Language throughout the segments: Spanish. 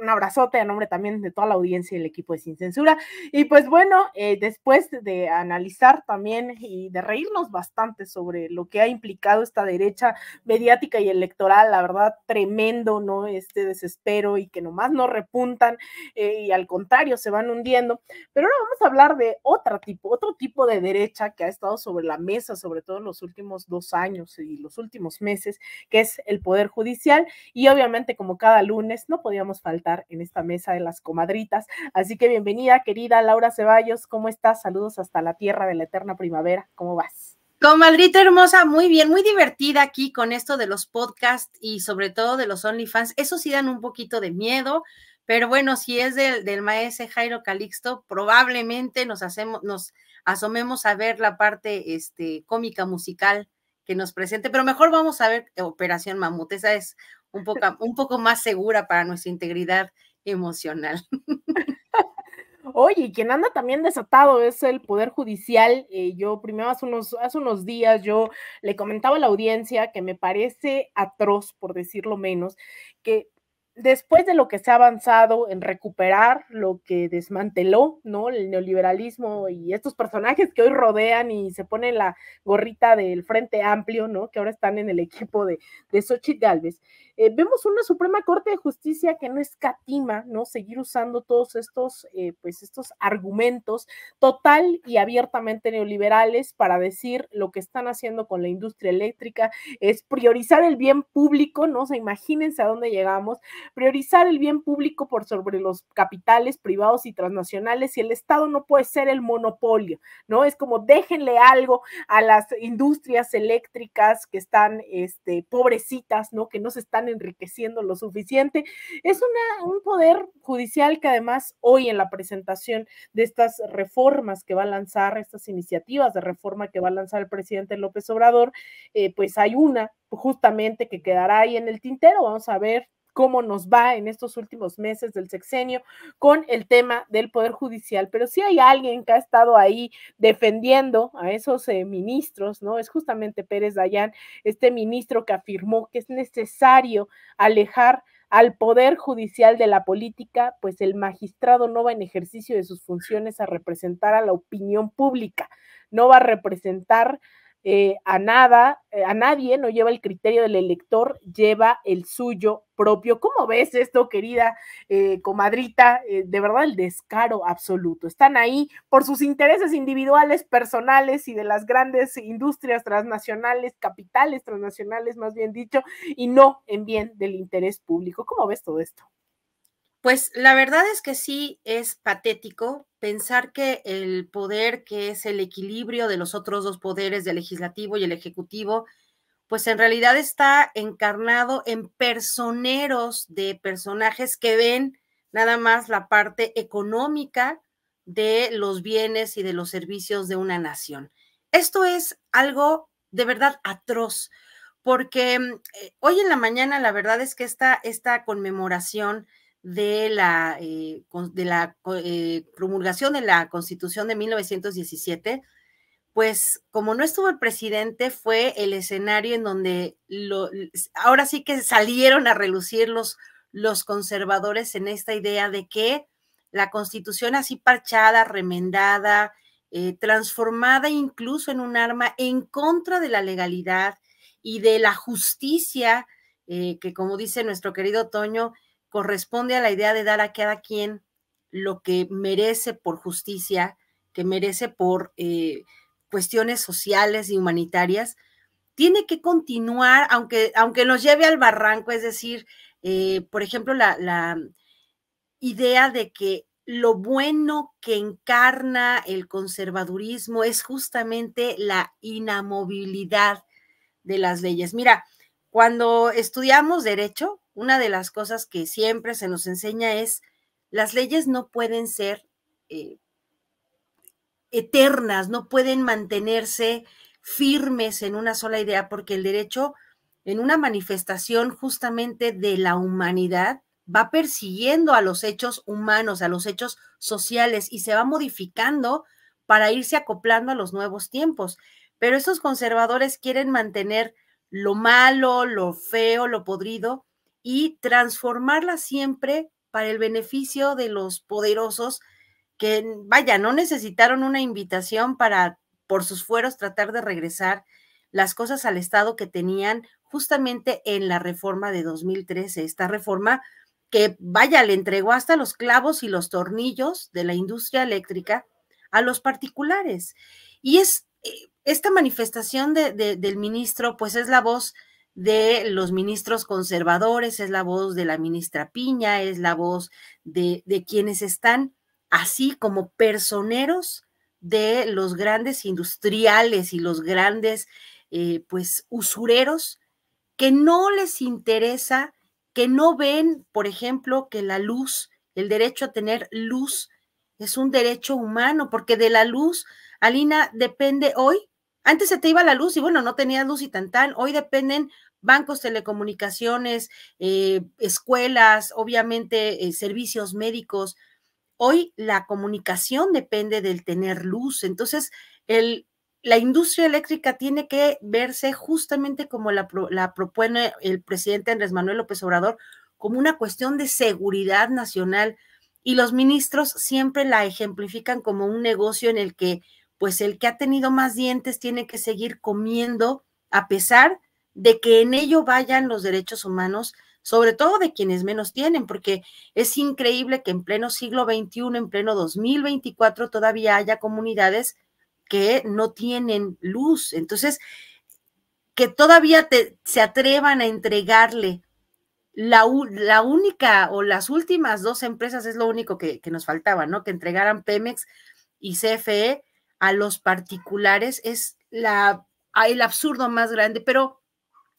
un abrazote a nombre también de toda la audiencia y el equipo de Sin Censura. Y pues bueno, después de analizar también y de reírnos bastante sobre lo que ha implicado esta derecha mediática y electoral, la verdad, tremendo, ¿no? Este desespero y que nomás no repuntan y al contrario se van hundiendo. Pero ahora vamos a hablar de otro tipo de derecha que ha estado sobre la mesa, sobre todo en los últimos 2 años y los últimos meses, que es el Poder Judicial. Y obviamente, como cada lunes, no podíamos faltar en esta mesa de las comadritas. Así que bienvenida, querida Laura Ceballos, ¿cómo estás? Saludos hasta la tierra de la eterna primavera, ¿cómo vas? Comadrita hermosa, muy bien, muy divertida aquí con esto de los podcasts y sobre todo de los OnlyFans. Eso sí dan un poquito de miedo, pero bueno, si es del maese Jairo Calixto, probablemente nos asomemos a ver la parte cómica musical que nos presente, pero mejor vamos a ver Operación Mamut. Esa es un poco más segura para nuestra integridad emocional. Oye, quien anda también desatado es el Poder Judicial. Yo primero hace unos días yo le comentaba a la audiencia que me parece atroz, por decirlo menos, que después de lo que se ha avanzado en recuperar lo que desmanteló, ¿no? El neoliberalismo y estos personajes que hoy rodean y se ponen la gorrita del Frente Amplio, ¿no? Que ahora están en el equipo de Xochitl Gálvez. Vemos una Suprema Corte de Justicia que no escatima, ¿no? Seguir usando todos estos argumentos total y abiertamente neoliberales para decir lo que están haciendo con la industria eléctrica es priorizar el bien público, ¿no? O sea, imagínense a dónde llegamos, priorizar el bien público por sobre los capitales privados y transnacionales, y el Estado no puede ser el monopolio, ¿no? Es como déjenle algo a las industrias eléctricas que están pobrecitas, ¿no? Que no se están enriqueciendo lo suficiente. Es un poder judicial que además hoy en la presentación de estas reformas que va a lanzar, estas iniciativas de reforma que va a lanzar el presidente López Obrador, pues hay una justamente que quedará ahí en el tintero. Vamos a ver cómo nos va en estos últimos meses del sexenio con el tema del Poder Judicial, pero sí hay alguien que ha estado ahí defendiendo a esos ministros, ¿no? Es justamente Pérez Dayán, este ministro que afirmó que es necesario alejar al Poder Judicial de la política, pues el magistrado no va en ejercicio de sus funciones a representar a la opinión pública, no va a representar a nadie, no lleva el criterio del elector, lleva el suyo propio. ¿Cómo ves esto, querida comadrita? De verdad, el descaro absoluto. Están ahí por sus intereses individuales, personales y de las grandes industrias transnacionales, capitales transnacionales, más bien dicho, y no en bien del interés público. ¿Cómo ves todo esto? Pues la verdad es que sí es patético pensar que el poder, que es el equilibrio de los otros dos poderes, del legislativo y el ejecutivo, pues en realidad está encarnado en personeros de personajes que ven nada más la parte económica de los bienes y de los servicios de una nación. Esto es algo de verdad atroz, porque hoy en la mañana la verdad es que esta conmemoración de la promulgación de la Constitución de 1917, pues como no estuvo el presidente, fue el escenario en donde ahora sí que salieron a relucir los conservadores en esta idea de que la Constitución así parchada, remendada, transformada incluso en un arma en contra de la legalidad y de la justicia, que como dice nuestro querido Toño, corresponde a la idea de dar a cada quien lo que merece por justicia, que merece por cuestiones sociales y humanitarias, tiene que continuar, aunque nos lleve al barranco, es decir, por ejemplo, la idea de que lo bueno que encarna el conservadurismo es justamente la inamovilidad de las leyes. Mira, cuando estudiamos derecho, una de las cosas que siempre se nos enseña es las leyes no pueden ser eternas, no pueden mantenerse firmes en una sola idea, porque el derecho, en una manifestación justamente de la humanidad, va persiguiendo a los hechos humanos, a los hechos sociales, y se va modificando para irse acoplando a los nuevos tiempos. Pero estos conservadores quieren mantener lo malo, lo feo, lo podrido, y transformarla siempre para el beneficio de los poderosos que, vaya, no necesitaron una invitación para, por sus fueros, tratar de regresar las cosas al estado que tenían justamente en la reforma de 2013, esta reforma que, vaya, le entregó hasta los clavos y los tornillos de la industria eléctrica a los particulares. Y es esta manifestación del ministro, pues es la voz de los ministros conservadores, es la voz de la ministra Piña, es la voz de quienes están así como personeros de los grandes industriales y los grandes pues usureros que no les interesa, que no ven, por ejemplo, que la luz, el derecho a tener luz es un derecho humano, porque de la luz, Alina, depende hoy. Antes se te iba la luz y bueno, no tenías luz y tan. Hoy dependen bancos, telecomunicaciones, escuelas, obviamente servicios médicos. Hoy la comunicación depende del tener luz. Entonces, la industria eléctrica tiene que verse justamente como la propone el presidente Andrés Manuel López Obrador, como una cuestión de seguridad nacional. Y los ministros siempre la ejemplifican como un negocio en el que, pues, el que ha tenido más dientes tiene que seguir comiendo, a pesar de que en ello vayan los derechos humanos, sobre todo de quienes menos tienen, porque es increíble que en pleno siglo XXI, en pleno 2024, todavía haya comunidades que no tienen luz. Entonces, que todavía se atrevan a entregarle la única o las últimas dos empresas, es lo único que nos faltaba, ¿no? Que entregaran Pemex y CFE a los particulares, es el absurdo más grande, pero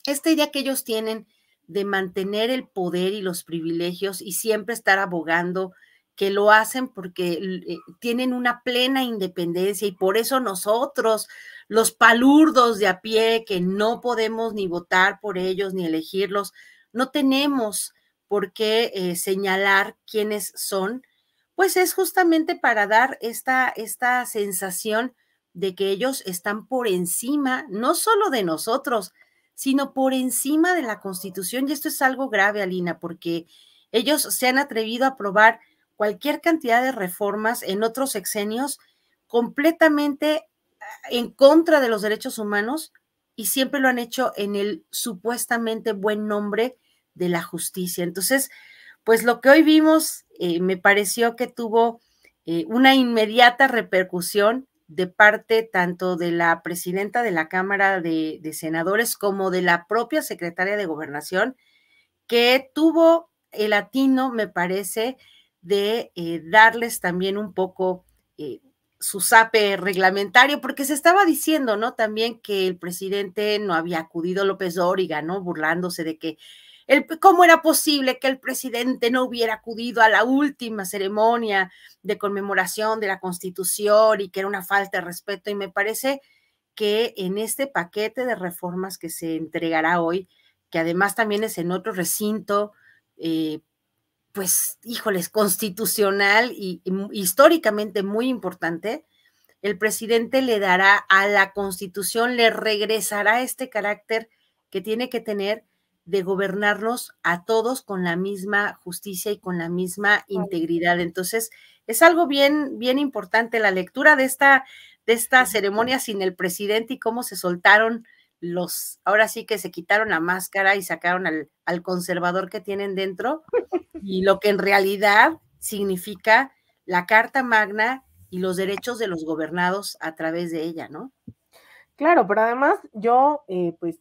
esta idea que ellos tienen de mantener el poder y los privilegios y siempre estar abogando, que lo hacen porque tienen una plena independencia y por eso nosotros, los palurdos de a pie, que no podemos ni votar por ellos ni elegirlos, no tenemos por qué señalar quiénes son, pues es justamente para dar esta sensación de que ellos están por encima, no solo de nosotros, sino por encima de la Constitución. Y esto es algo grave, Alina, porque ellos se han atrevido a aprobar cualquier cantidad de reformas en otros sexenios completamente en contra de los derechos humanos y siempre lo han hecho en el supuestamente buen nombre de la justicia. Entonces, pues lo que hoy vimos me pareció que tuvo una inmediata repercusión de parte tanto de la presidenta de la Cámara de Senadores como de la propia secretaria de Gobernación, que tuvo el atino, me parece, de darles también un poco su zape reglamentario, porque se estaba diciendo, ¿no? También que el presidente no había acudido, López Dóriga, ¿no? Burlándose de que cómo era posible que el presidente no hubiera acudido a la última ceremonia de conmemoración de la Constitución y que era una falta de respeto. Y me parece que en este paquete de reformas que se entregará hoy, que además también es en otro recinto, pues, híjoles, constitucional y históricamente muy importante, el presidente le dará a la Constitución, le regresará este carácter que tiene que tener de gobernarnos a todos con la misma justicia y con la misma integridad. Entonces, es algo bien, bien importante la lectura de esta ceremonia sin el presidente y cómo se soltaron ahora sí que se quitaron la máscara y sacaron al conservador que tienen dentro y lo que en realidad significa la Carta Magna y los derechos de los gobernados a través de ella, ¿no? Claro, pero además yo, pues,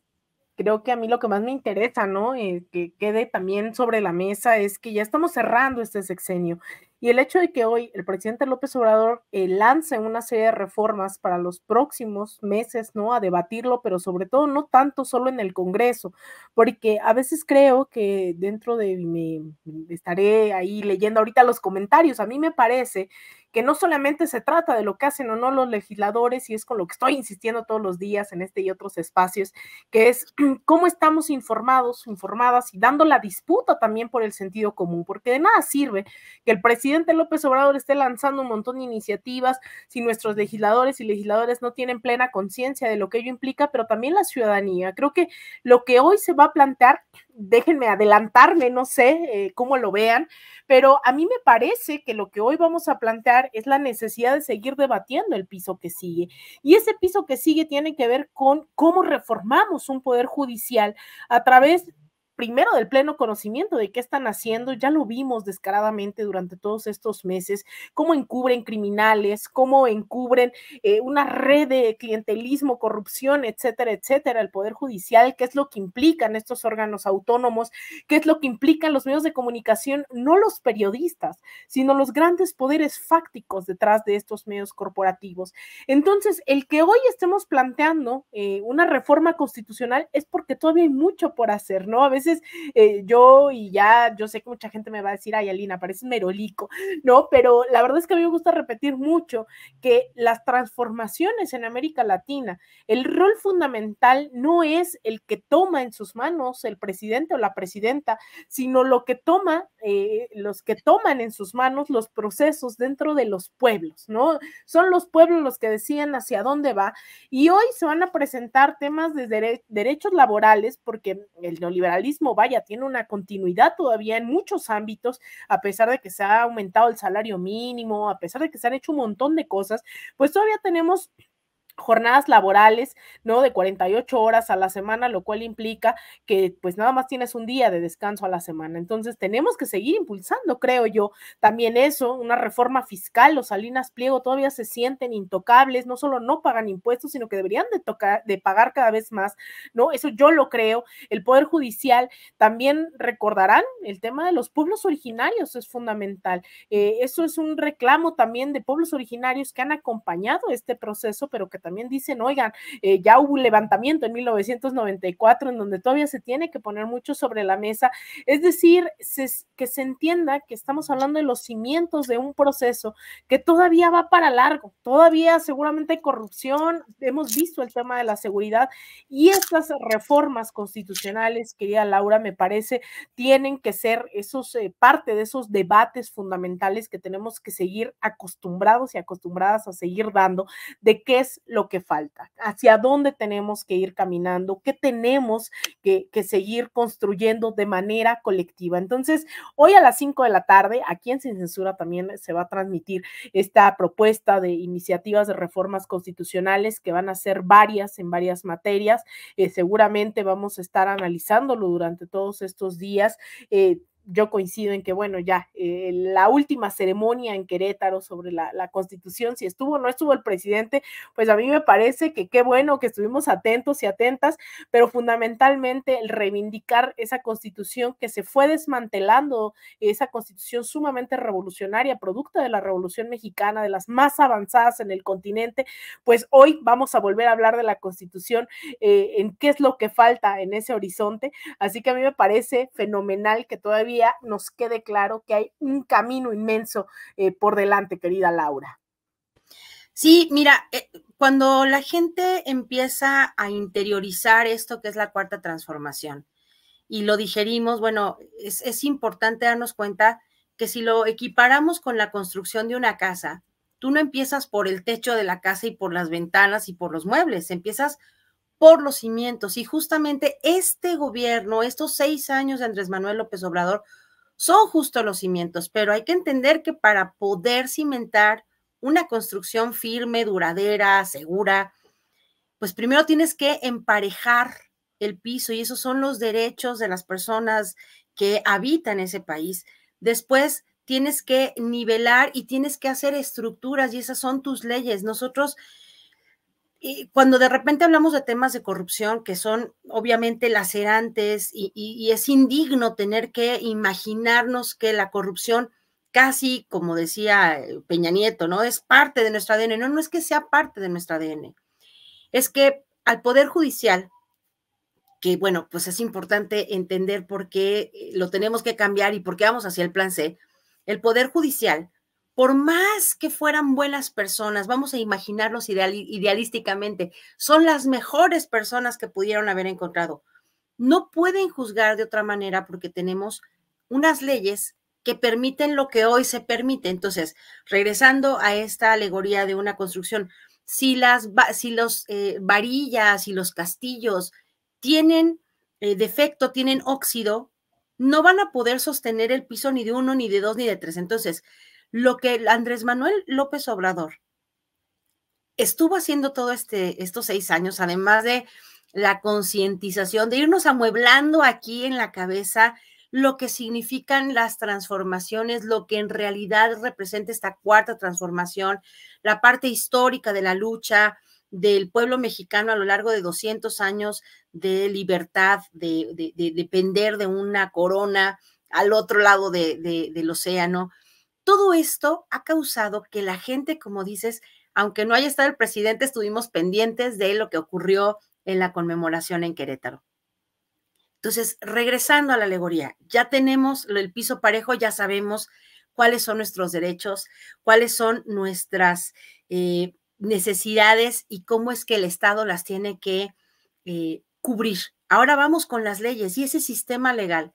creo que a mí lo que más me interesa, ¿no? Que quede también sobre la mesa es que ya estamos cerrando este sexenio. Y el hecho de que hoy el presidente López Obrador lance una serie de reformas para los próximos meses, ¿no? A debatirlo, pero sobre todo no tanto solo en el Congreso, porque a veces creo que dentro de, me estaré ahí leyendo ahorita los comentarios, a mí me parece que no solamente se trata de lo que hacen o no los legisladores, y es con lo que estoy insistiendo todos los días en este y otros espacios, que es cómo estamos informados, informadas y dando la disputa también por el sentido común, porque de nada sirve que el presidente presidente López Obrador esté lanzando un montón de iniciativas, si nuestros legisladores y legisladores no tienen plena conciencia de lo que ello implica, pero también la ciudadanía. Creo que lo que hoy se va a plantear, déjenme adelantarme, no sé cómo lo vean, pero a mí me parece que lo que hoy vamos a plantear es la necesidad de seguir debatiendo el piso que sigue. Y ese piso que sigue tiene que ver con cómo reformamos un poder judicial a través primero del pleno conocimiento de qué están haciendo, ya lo vimos descaradamente durante todos estos meses, cómo encubren criminales, cómo encubren una red de clientelismo, corrupción, etcétera, etcétera, el Poder Judicial, qué es lo que implican estos órganos autónomos, qué es lo que implican los medios de comunicación, no los periodistas, sino los grandes poderes fácticos detrás de estos medios corporativos. Entonces, el que hoy estemos planteando una reforma constitucional es porque todavía hay mucho por hacer, ¿no? A veces yo sé que mucha gente me va a decir, ay, Alina, pareces merolico, ¿no? Pero la verdad es que a mí me gusta repetir mucho que las transformaciones en América Latina, el rol fundamental no es el que toma en sus manos el presidente o la presidenta, sino lo que los que toman en sus manos los procesos dentro de los pueblos, ¿no? Son los pueblos los que deciden hacia dónde va, y hoy se van a presentar temas de derechos laborales, porque el neoliberalismo, vaya, tiene una continuidad todavía en muchos ámbitos, a pesar de que se ha aumentado el salario mínimo, a pesar de que se han hecho un montón de cosas, pues todavía tenemos jornadas laborales, ¿no? De 48 horas a la semana, lo cual implica que pues nada más tienes un día de descanso a la semana. Entonces tenemos que seguir impulsando, creo yo, también eso, una reforma fiscal. Los Salinas Pliego todavía se sienten intocables, no solo no pagan impuestos, sino que deberían de pagar cada vez más, ¿no? Eso yo lo creo. El Poder Judicial, también recordarán, el tema de los pueblos originarios es fundamental. Eso es un reclamo también de pueblos originarios que han acompañado este proceso, pero que también dicen, oigan, ya hubo un levantamiento en 1994 en donde todavía se tiene que poner mucho sobre la mesa, es decir, que se entienda que estamos hablando de los cimientos de un proceso que todavía va para largo, todavía seguramente hay corrupción, hemos visto el tema de la seguridad, y estas reformas constitucionales, querida Laura, me parece, tienen que ser parte de esos debates fundamentales que tenemos que seguir acostumbrados y acostumbradas a seguir dando, de qué es lo que falta, hacia dónde tenemos que ir caminando, qué tenemos que seguir construyendo de manera colectiva. Entonces, hoy a las 5 de la tarde, aquí en Sin Censura también se va a transmitir esta propuesta de iniciativas de reformas constitucionales que van a ser varias en varias materias. Seguramente vamos a estar analizándolo durante todos estos días. Yo coincido en que, bueno, ya la última ceremonia en Querétaro sobre la Constitución, si estuvo o no estuvo el presidente, pues a mí me parece que qué bueno que estuvimos atentos y atentas, pero fundamentalmente el reivindicar esa Constitución que se fue desmantelando, esa Constitución sumamente revolucionaria, producto de la Revolución Mexicana, de las más avanzadas en el continente, pues hoy vamos a volver a hablar de la Constitución, en qué es lo que falta en ese horizonte. Así que a mí me parece fenomenal que todavía nos quede claro que hay un camino inmenso por delante, querida Laura. Sí, mira, cuando la gente empieza a interiorizar esto que es la cuarta transformación y lo digerimos, bueno, es importante darnos cuenta que si lo equiparamos con la construcción de una casa, tú no empiezas por el techo de la casa y por las ventanas y por los muebles, empiezas por los cimientos. Y justamente este gobierno, estos 6 años de Andrés Manuel López Obrador, son justo los cimientos, pero hay que entender que para poder cimentar una construcción firme, duradera, segura, pues primero tienes que emparejar el piso y esos son los derechos de las personas que habitan ese país. Después tienes que nivelar y tienes que hacer estructuras y esas son tus leyes. Nosotros, cuando de repente hablamos de temas de corrupción que son obviamente lacerantes y es indigno tener que imaginarnos que la corrupción casi, como decía Peña Nieto, ¿no? Es parte de nuestro ADN. No, no es que sea parte de nuestro ADN. Es que al Poder Judicial, que bueno, pues es importante entender por qué lo tenemos que cambiar y por qué vamos hacia el plan C, el Poder Judicial, por más que fueran buenas personas, vamos a imaginarlos idealísticamente, son las mejores personas que pudieron haber encontrado. No pueden juzgar de otra manera porque tenemos unas leyes que permiten lo que hoy se permite. Entonces, regresando a esta alegoría de una construcción, si los varillas y los castillos tienen defecto, tienen óxido, no van a poder sostener el piso ni de 1, ni de 2, ni de 3. Entonces, lo que Andrés Manuel López Obrador estuvo haciendo estos 6 años, además de la concientización, de irnos amueblando aquí en la cabeza lo que significan las transformaciones, lo que en realidad representa esta cuarta transformación, la parte histórica de la lucha del pueblo mexicano a lo largo de 200 años de libertad, de depender de una corona al otro lado del océano. Todo esto ha causado que la gente, como dices, aunque no haya estado el presidente, estuvimos pendientes de lo que ocurrió en la conmemoración en Querétaro. Entonces, regresando a la alegoría, ya tenemos el piso parejo, ya sabemos cuáles son nuestros derechos, cuáles son nuestras necesidades y cómo es que el Estado las tiene que cubrir. Ahora vamos con las leyes y ese sistema legal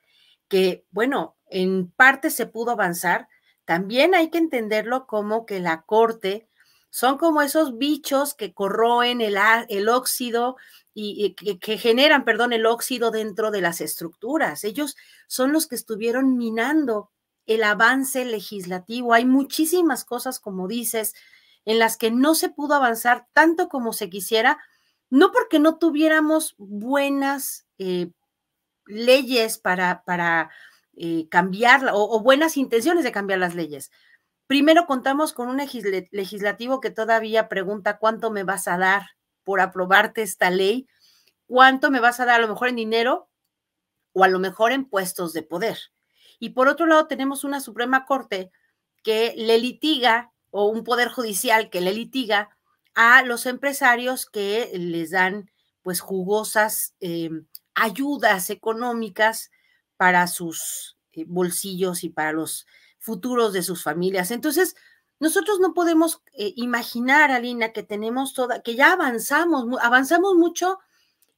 que, bueno, en parte se pudo avanzar, también hay que entenderlo como que la Corte son como esos bichos que corroen el óxido y que generan, perdón, el óxido dentro de las estructuras. Ellos son los que estuvieron minando el avance legislativo. Hay muchísimas cosas, como dices, en las que no se pudo avanzar tanto como se quisiera, no porque no tuviéramos buenas leyes para cambiar o buenas intenciones de cambiar las leyes. Primero contamos con un legislativo que todavía pregunta cuánto me vas a dar por aprobarte esta ley, cuánto me vas a dar a lo mejor en dinero o a lo mejor en puestos de poder. Y por otro lado tenemos una Suprema Corte que le litiga o un poder judicial que le litiga a los empresarios que les dan pues jugosas ayudas económicas para sus bolsillos y para los futuros de sus familias. Entonces, nosotros no podemos imaginar, Alina, que tenemos que ya avanzamos mucho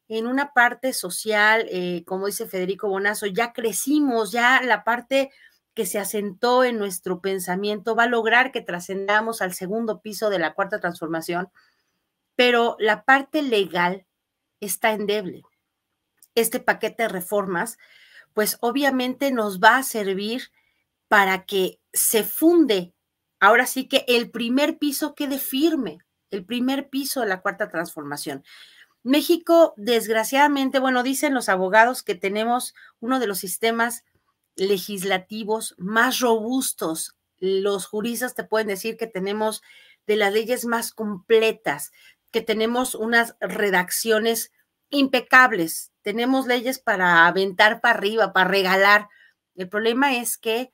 en una parte social, como dice Federico Bonazo, ya crecimos, ya la parte que se asentó en nuestro pensamiento va a lograr que trascendamos al segundo piso de la cuarta transformación, pero la parte legal está endeble. Este paquete de reformas, pues obviamente nos va a servir para que se funde, ahora sí que el primer piso quede firme, el primer piso de la cuarta transformación. México, desgraciadamente, bueno, dicen los abogados que tenemos uno de los sistemas legislativos más robustos. Los juristas te pueden decir que tenemos de las leyes más completas, que tenemos unas redacciones impecables, tenemos leyes para aventar para arriba, para regalar. El problema es que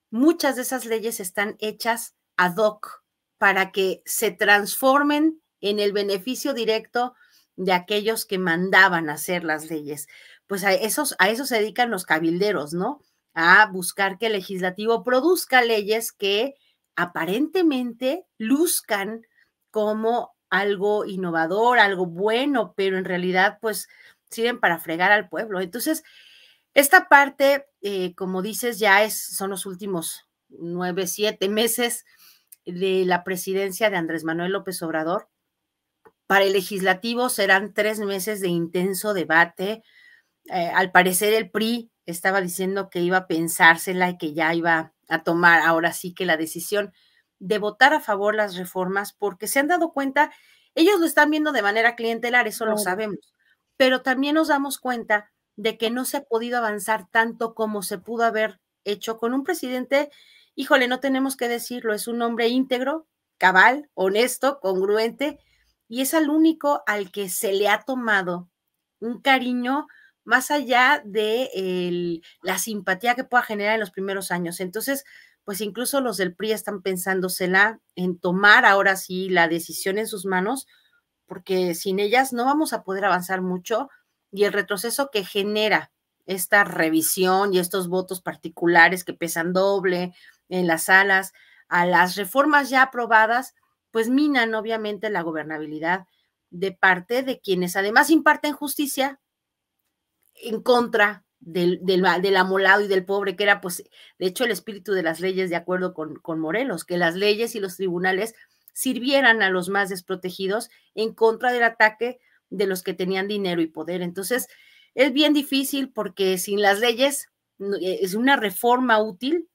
muchas de esas leyes están hechas ad hoc para que se transformen en el beneficio directo de aquellos que mandaban hacer las leyes. Pues a eso se dedican los cabilderos, ¿no? A buscar que el legislativo produzca leyes que aparentemente luzcan como algo innovador, algo bueno, pero en realidad pues sirven para fregar al pueblo. Entonces, esta parte, como dices, son los últimos 9, 7 meses de la presidencia de Andrés Manuel López Obrador. Para el legislativo serán 3 meses de intenso debate. Al parecer el PRI estaba diciendo que iba a pensársela y que ya iba a tomar ahora sí que la decisión de votar a favor las reformas, porque se han dado cuenta, ellos lo están viendo de manera clientelar, eso lo sabemos, pero también nos damos cuenta de que no se ha podido avanzar tanto como se pudo haber hecho con un presidente, híjole, no tenemos que decirlo, es un hombre íntegro, cabal, honesto, congruente, y es al único al que se le ha tomado un cariño más allá de la simpatía que pueda generar en los primeros años. Entonces, pues incluso los del PRI están pensándosela en tomar ahora sí la decisión en sus manos, porque sin ellas no vamos a poder avanzar mucho y el retroceso que genera esta revisión y estos votos particulares que pesan doble en las salas a las reformas ya aprobadas, pues minan obviamente la gobernabilidad de parte de quienes además imparten justicia en contra del amolado y del pobre, que era pues de hecho el espíritu de las leyes, de acuerdo con Morelos, que las leyes y los tribunales sirvieran a los más desprotegidos en contra del ataque de los que tenían dinero y poder. Entonces es bien difícil porque sin las leyes es una reforma útil,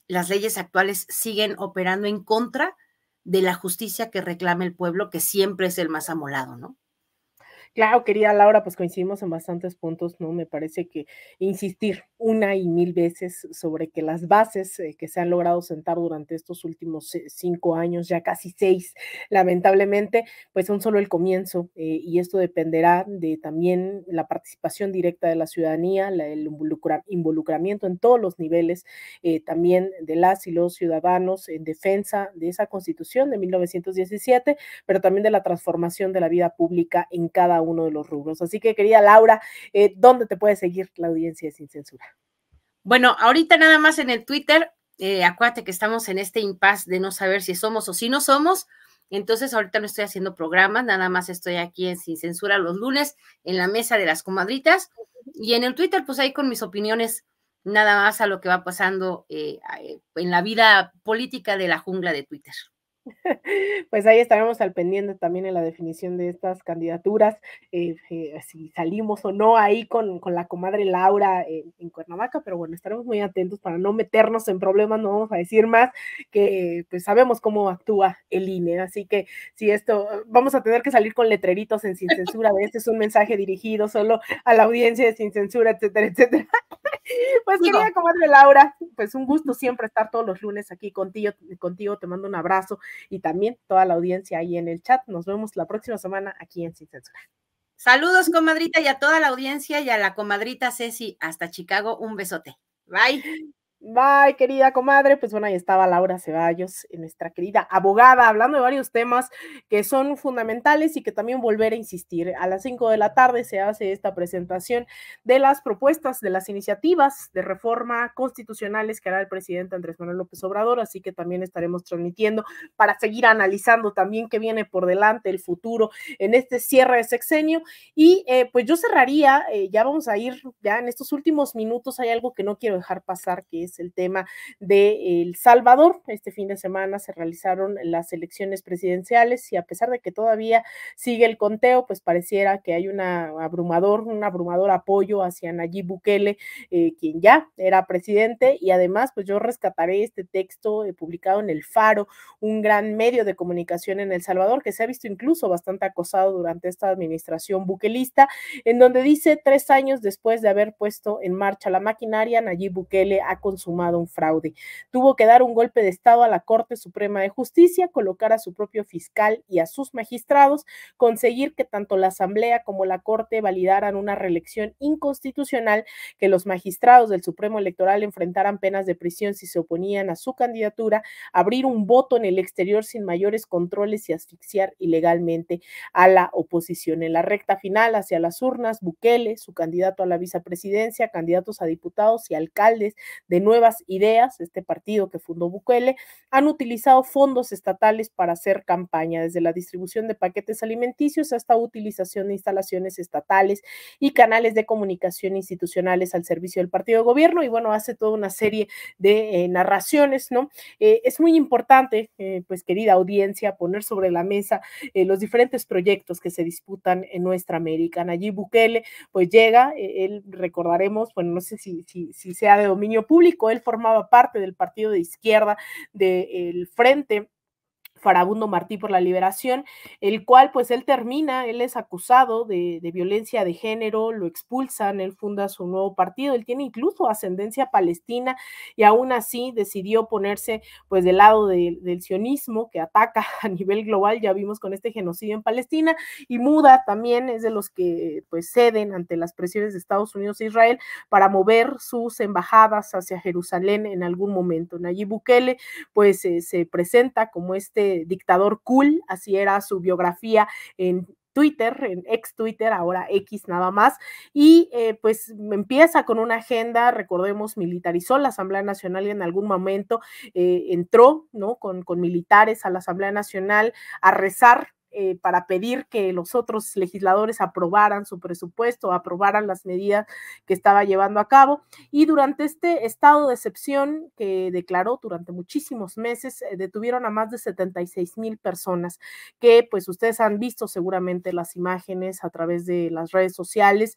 las leyes actuales siguen operando en contra de la justicia que reclama el pueblo, que siempre es el más amolado, ¿no? Claro, querida Laura, pues coincidimos en bastantes puntos, ¿no? Me parece que insistir una y mil veces sobre que las bases que se han logrado sentar durante estos últimos 5 años, ya casi 6, lamentablemente, pues son solo el comienzo, y esto dependerá de también la participación directa de la ciudadanía, el involucramiento en todos los niveles, también de las y los ciudadanos en defensa de esa Constitución de 1917, pero también de la transformación de la vida pública en cada uno de los rubros. Así que, querida Laura, ¿dónde te puede seguir la audiencia Sin Censura? Bueno, ahorita nada más en el Twitter, acuérdate que estamos en este impasse de no saber si somos o si no somos, entonces ahorita no estoy haciendo programas, nada más estoy aquí en Sin Censura los lunes, en la mesa de las comadritas, y en el Twitter, pues ahí con mis opiniones, nada más a lo que va pasando en la vida política de la jungla de Twitter. Pues ahí estaremos al pendiente también en la definición de estas candidaturas, si salimos o no ahí con la comadre Laura en Cuernavaca, pero bueno, estaremos muy atentos para no meternos en problemas, no vamos a decir más, que pues sabemos cómo actúa el INE, así que si esto, vamos a tener que salir con letreritos en Sin Censura, de este es un mensaje dirigido solo a la audiencia de Sin Censura, etcétera, etcétera. Pues querida comadre Laura, pues un gusto siempre estar todos los lunes aquí contigo, te mando un abrazo y también toda la audiencia ahí en el chat. Nos vemos la próxima semana aquí en Sin Censura. Saludos, comadrita, y a toda la audiencia y a la comadrita Ceci hasta Chicago. Un besote. Bye. Bye, querida comadre. Pues bueno, ahí estaba Laura Ceballos, nuestra querida abogada, hablando de varios temas que son fundamentales y que también volver a insistir. A las 5 de la tarde se hace esta presentación de las propuestas, de las iniciativas de reforma constitucionales que hará el presidente Andrés Manuel López Obrador, así que también estaremos transmitiendo para seguir analizando también qué viene por delante, el futuro en este cierre de sexenio. Y pues yo cerraría, ya vamos a ir, ya en estos últimos minutos hay algo que no quiero dejar pasar, que es el tema de El Salvador. Este fin de semana se realizaron las elecciones presidenciales y a pesar de que todavía sigue el conteo, pues pareciera que hay un abrumador apoyo hacia Nayib Bukele, quien ya era presidente, y además pues yo rescataré este texto publicado en El Faro, un gran medio de comunicación en El Salvador que se ha visto incluso bastante acosado durante esta administración bukelista, en donde dice: 3 años después de haber puesto en marcha la maquinaria, Nayib Bukele ha consumado un fraude. Tuvo que dar un golpe de estado a la Corte Suprema de Justicia, colocar a su propio fiscal y a sus magistrados, conseguir que tanto la Asamblea como la Corte validaran una reelección inconstitucional, que los magistrados del Supremo Electoral enfrentaran penas de prisión si se oponían a su candidatura, abrir un voto en el exterior sin mayores controles y asfixiar ilegalmente a la oposición. En la recta final, hacia las urnas, Bukele, su candidato a la vicepresidencia, candidatos a diputados y alcaldes de Nuevas Ideas, este partido que fundó Bukele, han utilizado fondos estatales para hacer campaña, desde la distribución de paquetes alimenticios hasta utilización de instalaciones estatales y canales de comunicación institucionales al servicio del partido de gobierno, y bueno, hace toda una serie de narraciones, ¿no? Es muy importante, pues querida audiencia, poner sobre la mesa los diferentes proyectos que se disputan en nuestra América. Nayib Bukele, pues llega, él recordaremos, bueno, no sé si sea de dominio público, él formaba parte del partido de izquierda del Frente Farabundo Martí por la Liberación, el cual pues él es acusado de violencia de género, lo expulsan, él funda su nuevo partido, él tiene incluso ascendencia palestina y aún así decidió ponerse pues del lado del sionismo que ataca a nivel global, ya vimos con este genocidio en Palestina, y muda también, es de los que pues ceden ante las presiones de Estados Unidos e Israel para mover sus embajadas hacia Jerusalén en algún momento. Nayib Bukele pues se presenta como este dictador cool, así era su biografía en Twitter, en ex Twitter, ahora X nada más, y pues empieza con una agenda, recordemos, militarizó la Asamblea Nacional y en algún momento entró, ¿no? Con militares a la Asamblea Nacional a rezar para pedir que los otros legisladores aprobaran su presupuesto, aprobaran las medidas que estaba llevando a cabo. Y durante este estado de excepción que declaró durante muchísimos meses, detuvieron a más de 76,000 personas, que pues ustedes han visto seguramente las imágenes a través de las redes sociales,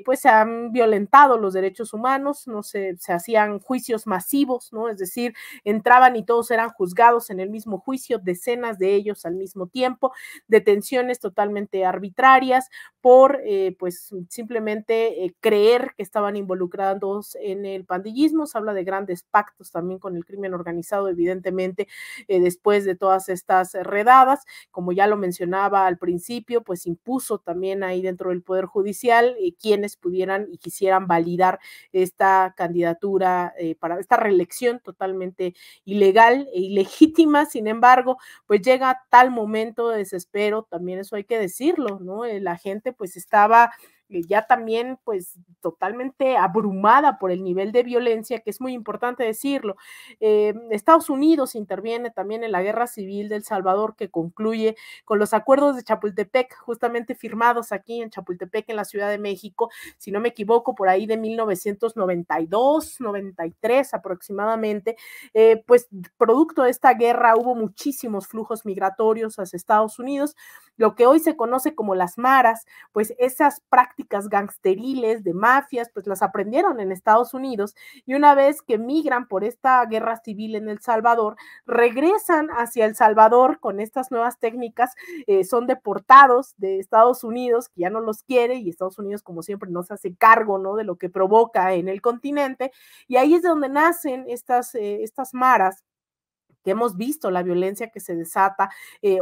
pues se han violentado los derechos humanos, no sé, se hacían juicios masivos, ¿no? Es decir, entraban y todos eran juzgados en el mismo juicio, decenas de ellos al mismo tiempo, detenciones totalmente arbitrarias por pues simplemente creer que estaban involucrados en el pandillismo. Se habla de grandes pactos también con el crimen organizado, evidentemente, después de todas estas redadas. Como ya lo mencionaba al principio, pues impuso también ahí dentro del Poder Judicial quienes pudieran y quisieran validar esta candidatura para esta reelección totalmente ilegal e ilegítima. Sin embargo, pues llega tal momento de desespero, también eso hay que decirlo, ¿no? La gente pues estaba ya también pues totalmente abrumada por el nivel de violencia, que es muy importante decirlo. Estados Unidos interviene también en la guerra civil del Salvador, que concluye con los acuerdos de Chapultepec, justamente firmados aquí en Chapultepec, en la Ciudad de México, si no me equivoco, por ahí de 1992, 93 aproximadamente. Pues producto de esta guerra hubo muchísimos flujos migratorios hacia Estados Unidos, lo que hoy se conoce como las maras, pues esas prácticas gangsteriles de mafias, pues las aprendieron en Estados Unidos, y una vez que migran por esta guerra civil en El Salvador, regresan hacia El Salvador con estas nuevas técnicas, son deportados de Estados Unidos, que ya no los quiere, y Estados Unidos, como siempre, no se hace cargo, ¿no?, de lo que provoca en el continente, y ahí es de donde nacen estas maras, que hemos visto la violencia que se desata,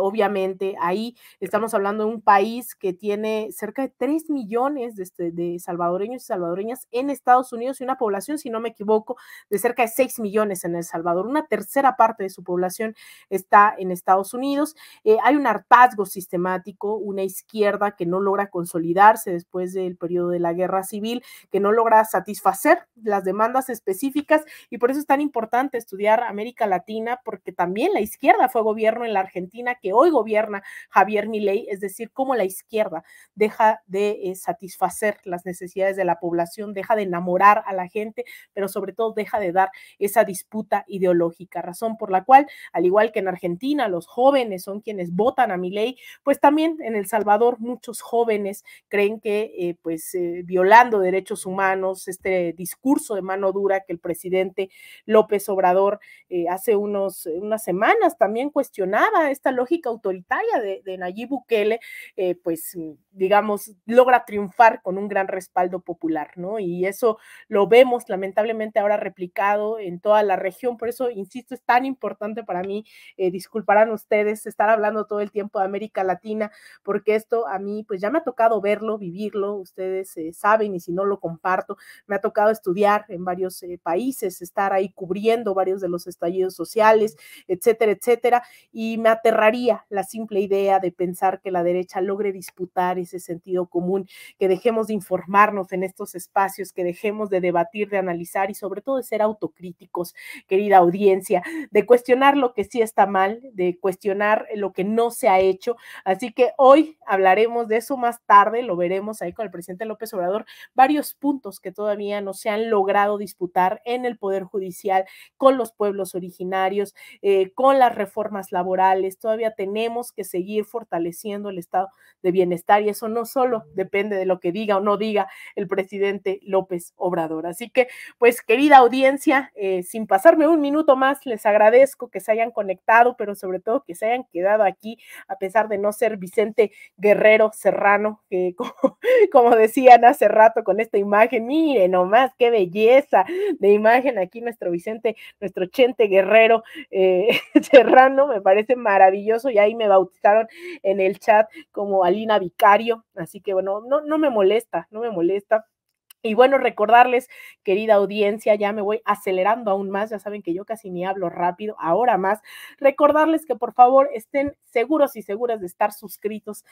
obviamente, ahí estamos hablando de un país que tiene cerca de 3 millones de salvadoreños y salvadoreñas en Estados Unidos, y una población, si no me equivoco, de cerca de 6 millones en El Salvador. Una tercera parte de su población está en Estados Unidos. Hay un hartazgo sistemático, una izquierda que no logra consolidarse después del periodo de la guerra civil, que no logra satisfacer las demandas específicas, y por eso es tan importante estudiar América Latina, porque también la izquierda fue gobierno en la Argentina, que hoy gobierna Javier Milei, es decir, cómo la izquierda deja de satisfacer las necesidades de la población, deja de enamorar a la gente, pero sobre todo deja de dar esa disputa ideológica, razón por la cual, al igual que en Argentina, los jóvenes son quienes votan a Milei, pues también en El Salvador muchos jóvenes creen que violando derechos humanos, este discurso de mano dura que el presidente López Obrador hace unas semanas también cuestionaba esta lógica autoritaria de Nayib Bukele, pues digamos, logra triunfar con un gran respaldo popular, ¿no? Y eso lo vemos lamentablemente ahora replicado en toda la región. Por eso, insisto, es tan importante para mí, disculparán ustedes, estar hablando todo el tiempo de América Latina, porque esto a mí pues ya me ha tocado verlo, vivirlo, ustedes saben, y si no lo comparto, me ha tocado estudiar en varios países, estar ahí cubriendo varios de los estallidos sociales, etcétera, etcétera, y me aterraría la simple idea de pensar que la derecha logre disputar ese sentido común, que dejemos de informarnos en estos espacios, que dejemos de debatir, de analizar y sobre todo de ser autocríticos, querida audiencia, de cuestionar lo que sí está mal, de cuestionar lo que no se ha hecho. Así que hoy hablaremos de eso más tarde, lo veremos ahí con el presidente López Obrador, varios puntos que todavía no se han logrado disputar en el Poder Judicial, con los pueblos originarios, con las reformas laborales. Todavía tenemos que seguir fortaleciendo el estado de bienestar, y eso no solo depende de lo que diga o no diga el presidente López Obrador. Así que, pues, querida audiencia, sin pasarme un minuto más, les agradezco que se hayan conectado, pero sobre todo que se hayan quedado aquí, a pesar de no ser Vicente Guerrero Serrano, que como decían hace rato con esta imagen, miren nomás qué belleza de imagen aquí nuestro Vicente, nuestro Chente Guerrero Serrano, me parece maravilloso, y ahí me bautizaron en el chat como Alina Vicario, así que bueno, no me molesta, Y bueno, recordarles, querida audiencia, ya me voy acelerando aún más, ya saben que yo casi ni hablo rápido, ahora más, recordarles que por favor estén seguros y seguras de estar suscritas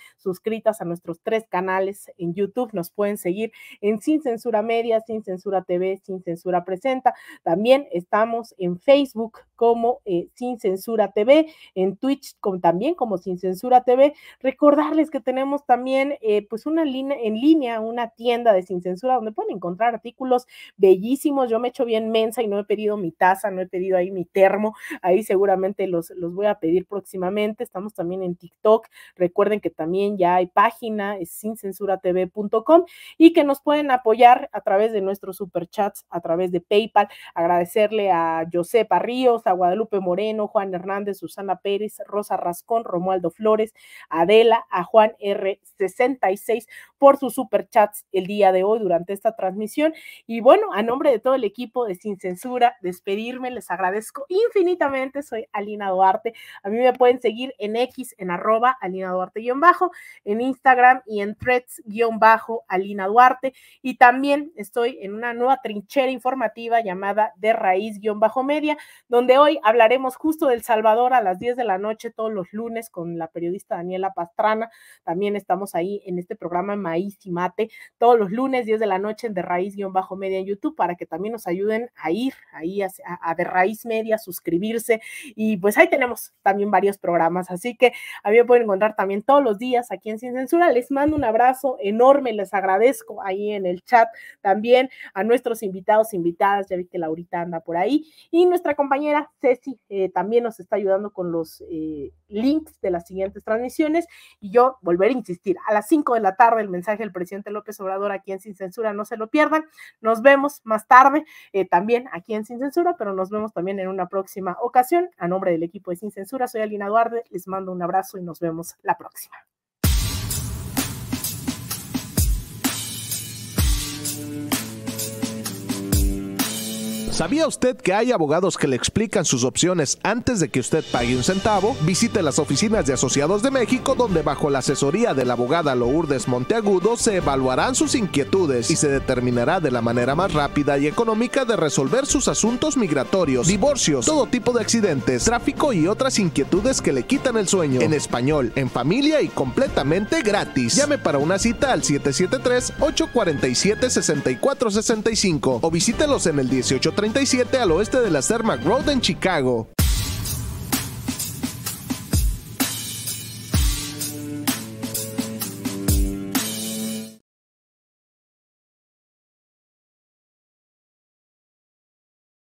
a nuestros 3 canales en YouTube, nos pueden seguir en Sin Censura Media, Sin Censura TV, Sin Censura Presenta, también estamos en Facebook como Sin Censura TV, en Twitch también como Sin Censura TV, recordarles que tenemos también pues una línea en línea, una tienda de Sin Censura donde pueden encontrar artículos bellísimos. Yo me he hecho bien mensa y no he pedido mi taza, no he pedido ahí mi termo, ahí seguramente los voy a pedir próximamente. Estamos también en TikTok, recuerden que también ya hay página, es sincensuratv.com, y que nos pueden apoyar a través de nuestros superchats, a través de PayPal. Agradecerle a Josepa Ríos, a Guadalupe Moreno, Juan Hernández, Susana Pérez, Rosa Rascón, Romualdo Flores, Adela, a Juan R66 por sus superchats el día de hoy durante esta transmisión. Y bueno, a nombre de todo el equipo de Sin Censura, despedirme, les agradezco infinitamente. Soy Alina Duarte, a mí me pueden seguir en X, en @Alina Duarte _, en Instagram y en Threads _Alina Duarte, y también estoy en una nueva trinchera informativa llamada De Raíz _Media, donde hoy hablaremos justo del Salvador a las 10 de la noche todos los lunes con la periodista Daniela Pastrana. También estamos ahí en este programa Maíz y Mate todos los lunes 10 de la noche en De Raíz _Media en YouTube, para que también nos ayuden a ir ahí a De Raíz Media, suscribirse, y pues ahí tenemos también varios programas, así que a mí me pueden encontrar también todos los días aquí en Sin Censura. Les mando un abrazo enorme, les agradezco ahí en el chat también a nuestros invitados, invitadas, ya vi que Laurita anda por ahí, y nuestra compañera Ceci también nos está ayudando con los links de las siguientes transmisiones. Y yo volver a insistir, a las 5 de la tarde el mensaje del presidente López Obrador aquí en Sin Censura, no se lo pierdan. Nos vemos más tarde también aquí en Sin Censura, pero nos vemos también en una próxima ocasión. A nombre del equipo de Sin Censura, soy Alina Duarte, les mando un abrazo y nos vemos la próxima. ¿Sabía usted que hay abogados que le explican sus opciones antes de que usted pague un centavo? Visite las oficinas de Asociados de México, donde bajo la asesoría de la abogada Lourdes Monteagudo se evaluarán sus inquietudes y se determinará de la manera más rápida y económica de resolver sus asuntos migratorios, divorcios, todo tipo de accidentes, tráfico y otras inquietudes que le quitan el sueño. En español, en familia y completamente gratis. Llame para una cita al 773-847-6465 o visítelos en el 1837 al oeste de la Cermak Road en Chicago.